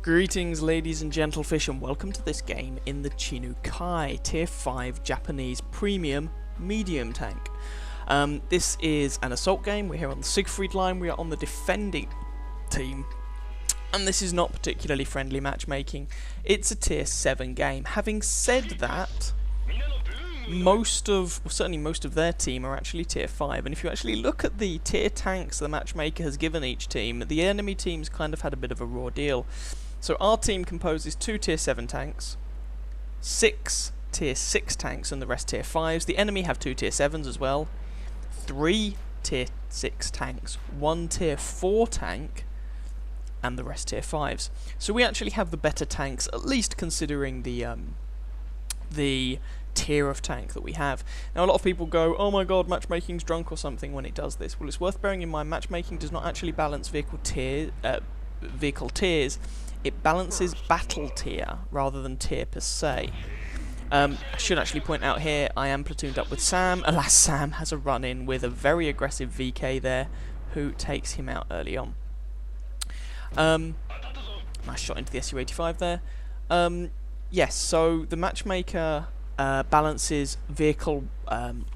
Greetings ladies and gentlefish, and welcome to this game in the Kai Tier 5 Japanese Premium Medium Tank. This is an assault game. We're here on the Siegfried line, we are on the defending team, and this is not particularly friendly matchmaking. It's a Tier 7 game. Having said that, certainly most of their team are actually Tier 5, and if you actually look at the tier tanks the matchmaker has given each team, the enemy teams kind of had a bit of a raw deal. So our team composes 2 Tier 7 tanks, 6 Tier 6 tanks and the rest Tier 5s. The enemy have 2 Tier 7s as well, 3 Tier 6 tanks, 1 Tier 4 tank, and the rest Tier 5s. So we actually have the better tanks, at least considering the tier of tank that we have. Now a lot of people go, oh my god, matchmaking's drunk or something when it does this. Well, it's worth bearing in mind matchmaking does not actually balance vehicle tiers. It balances battle tier rather than tier per se. I should actually point out here I am platooned up with Sam. Alas, Sam has a run-in with a very aggressive VK there who takes him out early on. Nice shot into the SU-85 there. Yes, so the matchmaker balances vehicle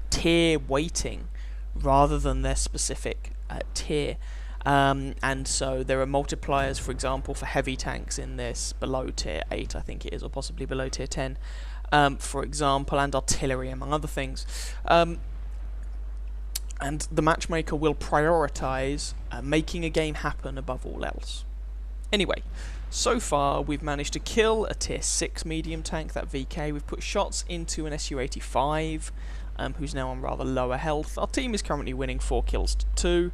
tier weighting rather than their specific tier. And so there are multipliers, for example, for heavy tanks in this below tier 8, I think it is, or possibly below tier 10, for example, and artillery, among other things. And the matchmaker will prioritise making a game happen above all else. Anyway, so far we've managed to kill a tier 6 medium tank, that VK. We've put shots into an SU-85, who's now on rather lower health. Our team is currently winning 4 kills to 2.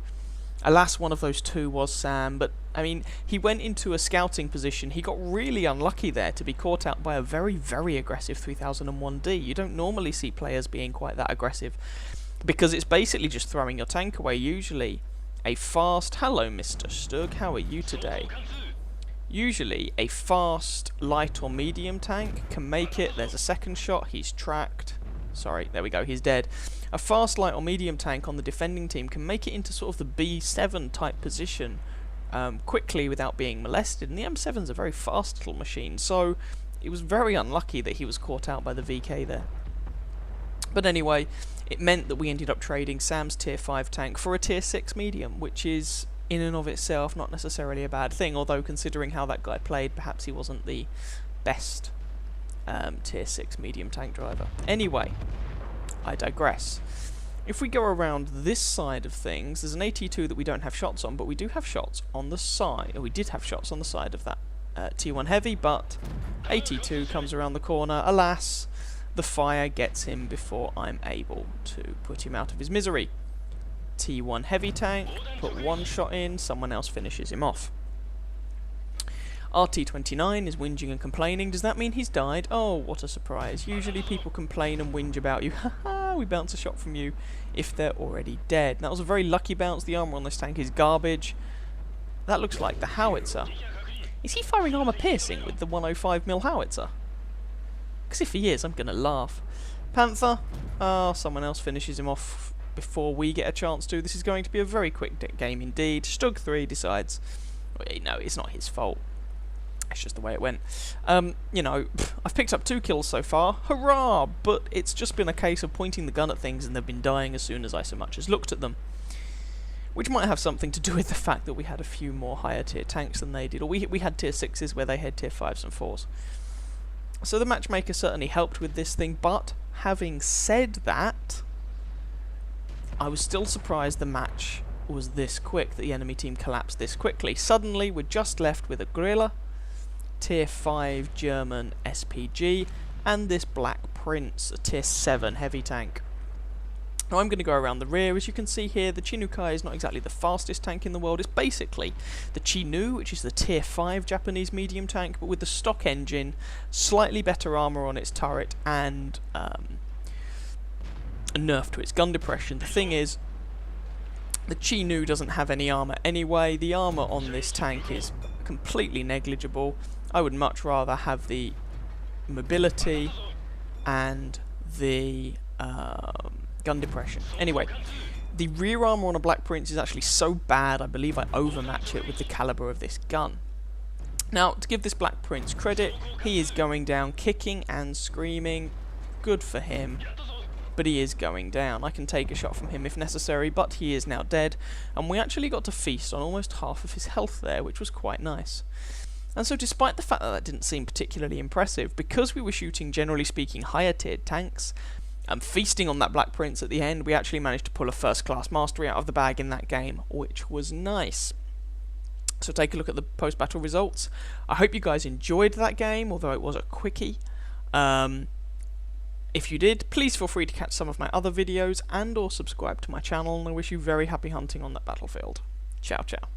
Alas, one of those 2 was Sam, but I mean, he went into a scouting position. He got really unlucky there to be caught out by a very, very aggressive 3001D. You don't normally see players being quite that aggressive, because it's basically just throwing your tank away. Usually a fast... Hello, Mr. Stug, how are you today? Usually a fast, light or medium tank can make it. There's a second shot, he's tracked. Sorry, there we go, he's dead. A fast, light or medium tank on the defending team can make it into sort of the B7 type position quickly without being molested, and the M7's a very fast little machine, so it was very unlucky that he was caught out by the VK there. But anyway, it meant that we ended up trading Sam's tier 5 tank for a tier 6 medium, which is in and of itself not necessarily a bad thing, although considering how that guy played, perhaps he wasn't the best tier 6 medium tank driver. Anyway, I digress. If we go around this side of things, there's an AT2 that we don't have shots on, but we do have shots on the side, or we did have shots on the side of that T1 Heavy, but AT2 comes around the corner. Alas, the fire gets him before I'm able to put him out of his misery. T1 Heavy tank, put 1 shot in, someone else finishes him off. RT29 is whinging and complaining. Does that mean he's died? Oh, what a surprise. Usually people complain and whinge about you. Haha, we bounce a shot from you if they're already dead. That was a very lucky bounce. The armour on this tank is garbage. That looks like the howitzer. Is he firing armour piercing with the 105mm howitzer? Because if he is, I'm going to laugh. Panther. Oh, someone else finishes him off before we get a chance to. This is going to be a very quick game indeed. Stug 3 decides... Wait, no, it's not his fault. It's just the way it went. You know, I've picked up 2 kills so far. Hurrah! But it's just been a case of pointing the gun at things and they've been dying as soon as I so much as looked at them. Which might have something to do with the fact that we had a few more higher tier tanks than they did. Or we had tier 6s where they had tier 5s and 4s. So the matchmaker certainly helped with this thing, but having said that, I was still surprised the match was this quick, that the enemy team collapsed this quickly. Suddenly we're just left with a Gorilla, tier 5 German SPG, and this Black Prince, a tier 7 heavy tank. Now I'm going to go around the rear. As you can see here, the Kai is not exactly the fastest tank in the world. It's basically the Chinu, which is the tier 5 Japanese medium tank, but with the stock engine, slightly better armour on its turret, and a nerf to its gun depression. The thing is, the Chinu doesn't have any armour anyway. The armour on this tank is completely negligible. I would much rather have the mobility and the gun depression. Anyway, the rear armour on a Black Prince is actually so bad, I believe I overmatch it with the calibre of this gun. Now, to give this Black Prince credit, he is going down kicking and screaming. Good for him. But he is going down. I can take a shot from him if necessary, but he is now dead, and we actually got to feast on almost half of his health there, which was quite nice. And so despite the fact that that didn't seem particularly impressive, because we were shooting, generally speaking, higher tiered tanks, and feasting on that Black Prince at the end, we actually managed to pull a first class mastery out of the bag in that game, which was nice. So take a look at the post-battle results. I hope you guys enjoyed that game, although it was a quickie. If you did, please feel free to catch some of my other videos and or subscribe to my channel, and I wish you very happy hunting on that battlefield. Ciao ciao.